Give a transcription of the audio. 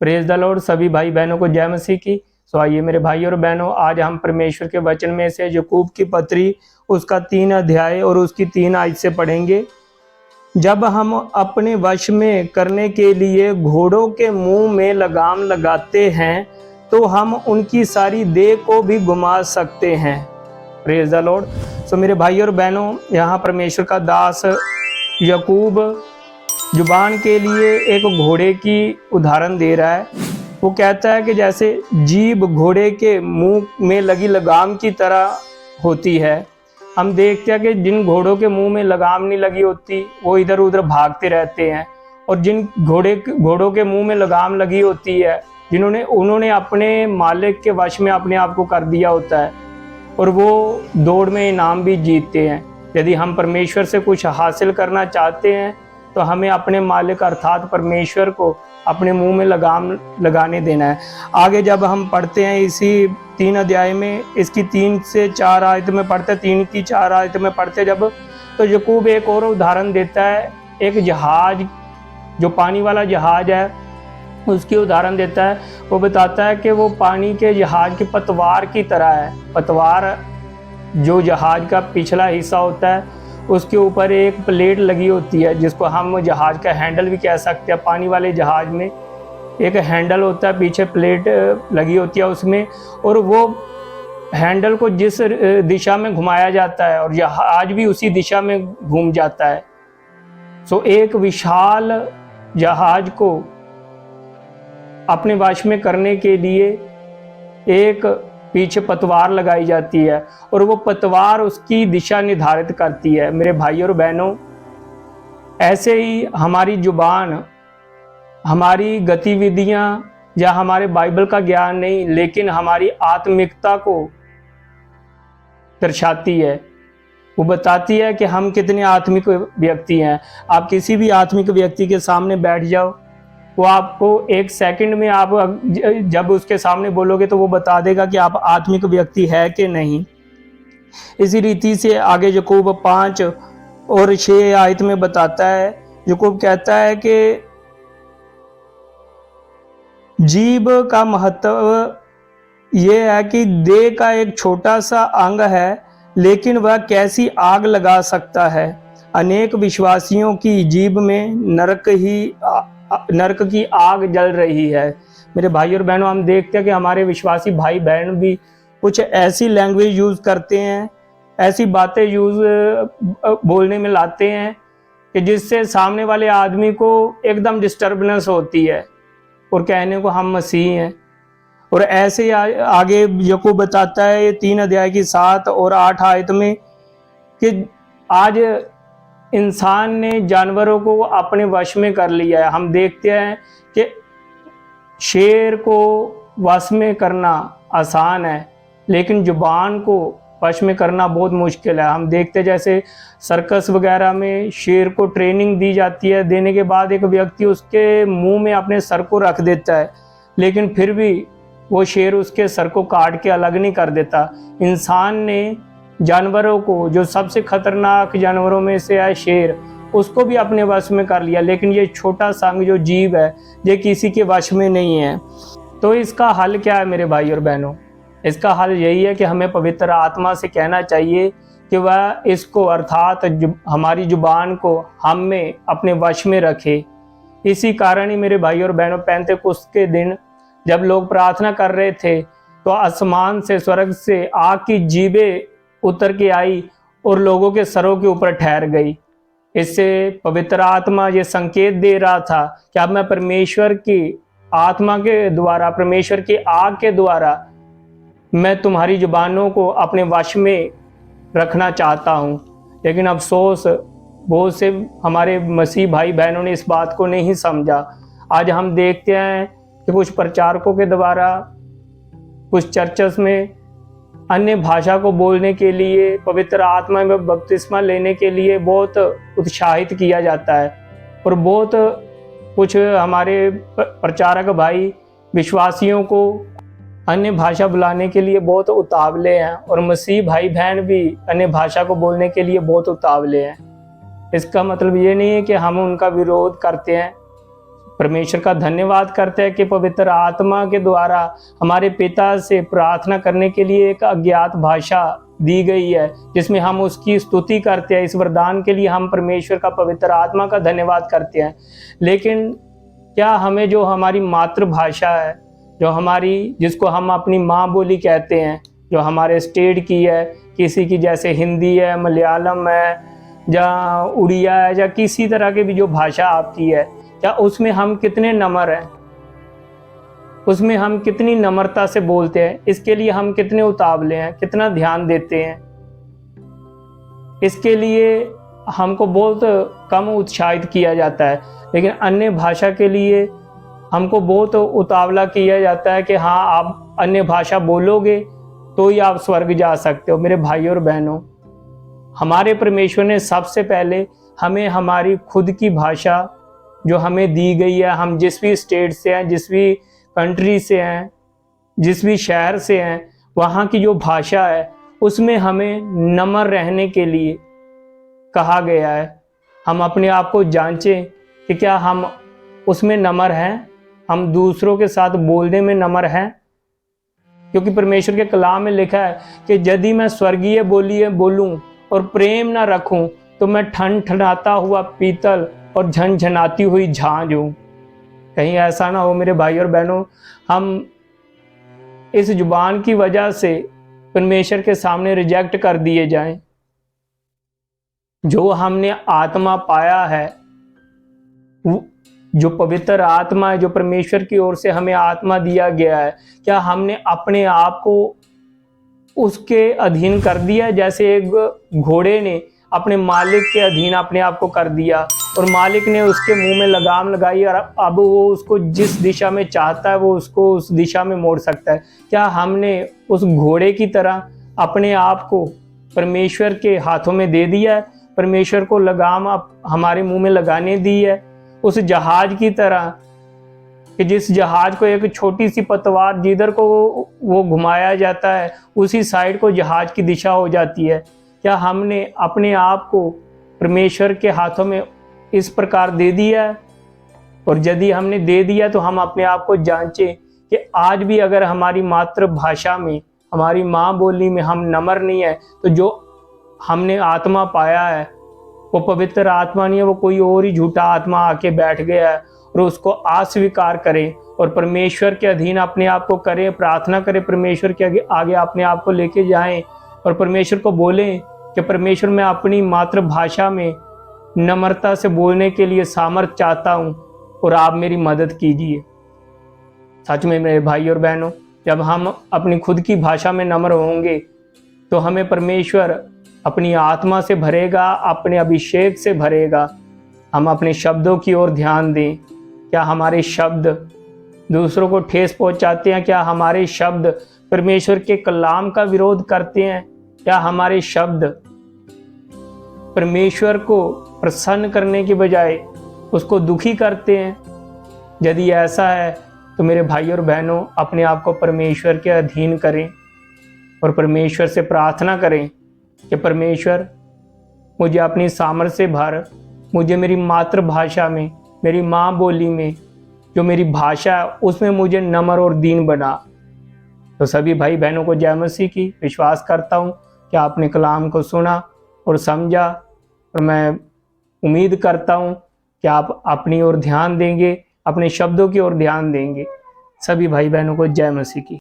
Praise the Lord. सभी भाई बहनों को जय मसीह की। सो आइए मेरे भाई और बहनों, आज हम परमेश्वर के वचन में से याकूब की पत्री उसका 3 अध्याय और उसकी 3 आयत से पढ़ेंगे। जब हम अपने वश में करने के लिए घोड़ों के मुंह में लगाम लगाते हैं तो हम उनकी सारी देह को भी घुमा सकते हैं। Praise the Lord. सो मेरे भाई और बहनों, यहाँ परमेश्वर का दास याकूब जुबान के लिए एक घोड़े की उदाहरण दे रहा है। वो कहता है कि जैसे जीभ घोड़े के मुंह में लगी लगाम की तरह होती है। हम देखते हैं कि जिन घोड़ों के मुंह में लगाम नहीं लगी होती वो इधर उधर भागते रहते हैं, और जिन घोड़ों के मुंह में लगाम लगी होती है, उन्होंने अपने मालिक के वश में अपने आप को कर दिया होता है और वो दौड़ में इनाम भी जीतते हैं। यदि हम परमेश्वर से कुछ हासिल करना चाहते हैं तो हमें अपने मालिक अर्थात परमेश्वर को अपने मुंह में लगाम लगाने देना है। आगे जब हम पढ़ते हैं इसी 3 अध्याय में, इसकी 3 से 4 आयत में पढ़ते हैं, 3 की 4 आयत में पढ़ते जब, तो याकूब एक और उदाहरण देता है। एक जहाज, जो पानी वाला जहाज है, उसकी उदाहरण देता है। वो बताता है कि वो पानी के जहाज के पतवार की तरह है। पतवार जो जहाज का पिछला हिस्सा होता है, उसके ऊपर एक प्लेट लगी होती है जिसको हम जहाज का हैंडल भी कह सकते हैं। पानी वाले जहाज में एक हैंडल होता है, पीछे प्लेट लगी होती है उसमें, और वो हैंडल को जिस दिशा में घुमाया जाता है और जहाज भी उसी दिशा में घूम जाता है। सो एक विशाल जहाज को अपने वश में करने के लिए एक पीछे पतवार लगाई जाती है और वो पतवार उसकी दिशा निर्धारित करती है। मेरे भाई और बहनों, ऐसे ही हमारी जुबान, हमारी गतिविधियां या हमारे बाइबल का ज्ञान नहीं, लेकिन हमारी आत्मिकता को दर्शाती है। वो बताती है कि हम कितने आत्मिक व्यक्ति हैं। आप किसी भी आत्मिक व्यक्ति के सामने बैठ जाओ, वो आपको 1 सेकंड में, आप जब उसके सामने बोलोगे तो वो बता देगा कि आप आत्मिक व्यक्ति है कि नहीं। इसी रीति से आगे याकूब 5 और 6 आयत में बताता है। याकूब कहता है कि जीभ का महत्व यह है कि देह का एक छोटा सा अंग है, लेकिन वह कैसी आग लगा सकता है। अनेक विश्वासियों की जीभ में नरक की आग जल रही है। मेरे भाई और बहनों, हम देखते हैं कि हमारे विश्वासी भाई बहन भी कुछ ऐसी लैंग्वेज यूज करते हैं, ऐसी बातें बोलने में लाते हैं कि जिससे सामने वाले आदमी को एकदम डिस्टर्बेंस होती है और कहने को हम मसीह हैं। और ऐसे आगे याकूब बताता है 3 अध्याय की 7 और 8 आयत में कि आज इंसान ने जानवरों को अपने वश में कर लिया है। हम देखते हैं कि शेर को वश में करना आसान है, लेकिन जुबान को वश में करना बहुत मुश्किल है। हम देखते हैं जैसे सर्कस वगैरह में शेर को ट्रेनिंग दी जाती है, देने के बाद एक व्यक्ति उसके मुंह में अपने सर को रख देता है, लेकिन फिर भी वो शेर उसके सर को काट के अलग नहीं कर देता। इंसान ने जानवरों को, जो सबसे खतरनाक जानवरों में से है शेर, उसको भी अपने वश में कर लिया, लेकिन ये छोटा संग जो जीव है ये किसी के वश में नहीं है। तो इसका हल क्या है मेरे भाई और बहनों? इसका हल यही है कि हमें पवित्र आत्मा से कहना चाहिए कि वह इसको, अर्थात हमारी जुबान को हम में अपने वश में रखे। इसी कारण ही मेरे भाई और बहनों, पेंतेकुस्त के दिन जब लोग प्रार्थना कर रहे थे तो आसमान से, स्वर्ग से आग की जीभें उतर के आई और लोगों के सरों के ऊपर ठहर गई। इससे पवित्र आत्मा ये संकेत दे रहा था कि अब मैं परमेश्वर की आत्मा के द्वारा, परमेश्वर की आग के द्वारा मैं तुम्हारी जुबानों को अपने वश में रखना चाहता हूँ। लेकिन अफसोस, बहुत से हमारे मसीह भाई बहनों ने इस बात को नहीं समझा। आज हम देखते हैं कि कुछ प्रचारकों के द्वारा, कुछ चर्चेस में अन्य भाषा को बोलने के लिए, पवित्र आत्मा में बपतिस्मा लेने के लिए बहुत उत्साहित किया जाता है, और बहुत कुछ हमारे प्रचारक भाई विश्वासियों को अन्य भाषा बुलाने के लिए बहुत उतावले हैं, और मसीह भाई बहन भी अन्य भाषा को बोलने के लिए बहुत उतावले हैं। इसका मतलब ये नहीं है कि हम उनका विरोध करते हैं, परमेश्वर का धन्यवाद करते हैं कि पवित्र आत्मा के द्वारा हमारे पिता से प्रार्थना करने के लिए एक अज्ञात भाषा दी गई है, जिसमें हम उसकी स्तुति करते हैं। इस वरदान के लिए हम परमेश्वर का, पवित्र आत्मा का धन्यवाद करते हैं। लेकिन क्या हमें जो हमारी मातृभाषा है, जो हमारी, जिसको हम अपनी माँ बोली कहते हैं, जो हमारे स्टेट की है, किसी की जैसे हिंदी है, मलयालम है, या उड़िया है, या किसी तरह की भी जो भाषा आपकी है, क्या उसमें हम कितने नम्र हैं, उसमें हम कितनी नम्रता से बोलते हैं, इसके लिए हम कितने उतावले हैं, कितना ध्यान देते हैं। इसके लिए हमको बहुत कम उत्साहित किया जाता है, लेकिन अन्य भाषा के लिए हमको बहुत उतावला किया जाता है कि हाँ, आप अन्य भाषा बोलोगे तो ही आप स्वर्ग जा सकते हो। मेरे भाइयों और बहनों, हमारे परमेश्वर ने सबसे पहले हमें हमारी खुद की भाषा जो हमें दी गई है, हम जिस भी स्टेट से हैं, जिस भी कंट्री से हैं, जिस भी शहर से हैं, वहाँ की जो भाषा है उसमें हमें नम्र रहने के लिए कहा गया है। हम अपने आप को जांचें कि क्या हम उसमें नम्र हैं, हम दूसरों के साथ बोलने में नम्र हैं। क्योंकि परमेश्वर के कलाम में लिखा है कि यदि मैं स्वर्गीय बोलूं और प्रेम ना रखूं तो मैं ठनठनाता हुआ पीतल और झनझनाती हुई झांझ हूं। कहीं ऐसा ना हो मेरे भाई और बहनों, हम इस जुबान की वजह से परमेश्वर के सामने रिजेक्ट कर दिए जाएं। जो हमने आत्मा पाया है, जो पवित्र आत्मा है, जो परमेश्वर की ओर से हमें आत्मा दिया गया है, क्या हमने अपने आप को उसके अधीन कर दिया? जैसे एक घोड़े ने अपने मालिक के अधीन अपने आप को कर दिया और मालिक ने उसके मुंह में लगाम लगाई और अब वो उसको जिस दिशा में चाहता है वो उसको उस दिशा में मोड़ सकता है। क्या हमने उस घोड़े की तरह अपने आप को परमेश्वर के हाथों में दे दिया है? परमेश्वर को लगाम हमारे मुंह में लगाने दी है? उस जहाज की तरह कि जिस जहाज को एक छोटी सी पतवार जिधर को वो घुमाया जाता है उसी साइड को जहाज की दिशा हो जाती है। क्या हमने अपने आप को परमेश्वर के हाथों में इस प्रकार दे दिया है? और यदि हमने दे दिया तो हम अपने आप को जांचें कि आज भी अगर हमारी मातृभाषा में, हमारी माँ बोली में हम नम्र नहीं है, तो जो हमने आत्मा पाया है वो पवित्र आत्मा नहीं है, वो कोई और ही झूठा आत्मा आके बैठ गया है। और उसको अस्वीकार करें और परमेश्वर के अधीन अपने आप को करें, प्रार्थना करें, परमेश्वर के आगे अपने आप को लेके जाएं और परमेश्वर को बोलें कि परमेश्वर, मैं अपनी मातृभाषा में नम्रता से बोलने के लिए सामर्थ्य चाहता हूं और आप मेरी मदद कीजिए। सच में मेरे भाई और बहनों, जब हम अपनी खुद की भाषा में नम्र होंगे तो हमें परमेश्वर अपनी आत्मा से भरेगा, अपने अभिषेक से भरेगा। हम अपने शब्दों की ओर ध्यान दें। क्या हमारे शब्द दूसरों को ठेस पहुंचाते हैं? क्या हमारे शब्द परमेश्वर के कलाम का विरोध करते हैं? क्या हमारे शब्द परमेश्वर को प्रसन्न करने के बजाय उसको दुखी करते हैं? यदि ऐसा है तो मेरे भाई और बहनों, अपने आप को परमेश्वर के अधीन करें और परमेश्वर से प्रार्थना करें कि परमेश्वर, मुझे अपनी सामर्थ्य से भर, मुझे मेरी मातृभाषा में, मेरी माँ बोली में, जो मेरी भाषा है उसमें मुझे नम्र और दीन बना। तो सभी भाई बहनों को जय मसीह की। विश्वास करता हूँ कि आपने कलाम को सुना और समझा, और मैं उम्मीद करता हूँ कि आप अपनी ओर ध्यान देंगे, अपने शब्दों की ओर ध्यान देंगे। सभी भाई बहनों को जय मसीह की।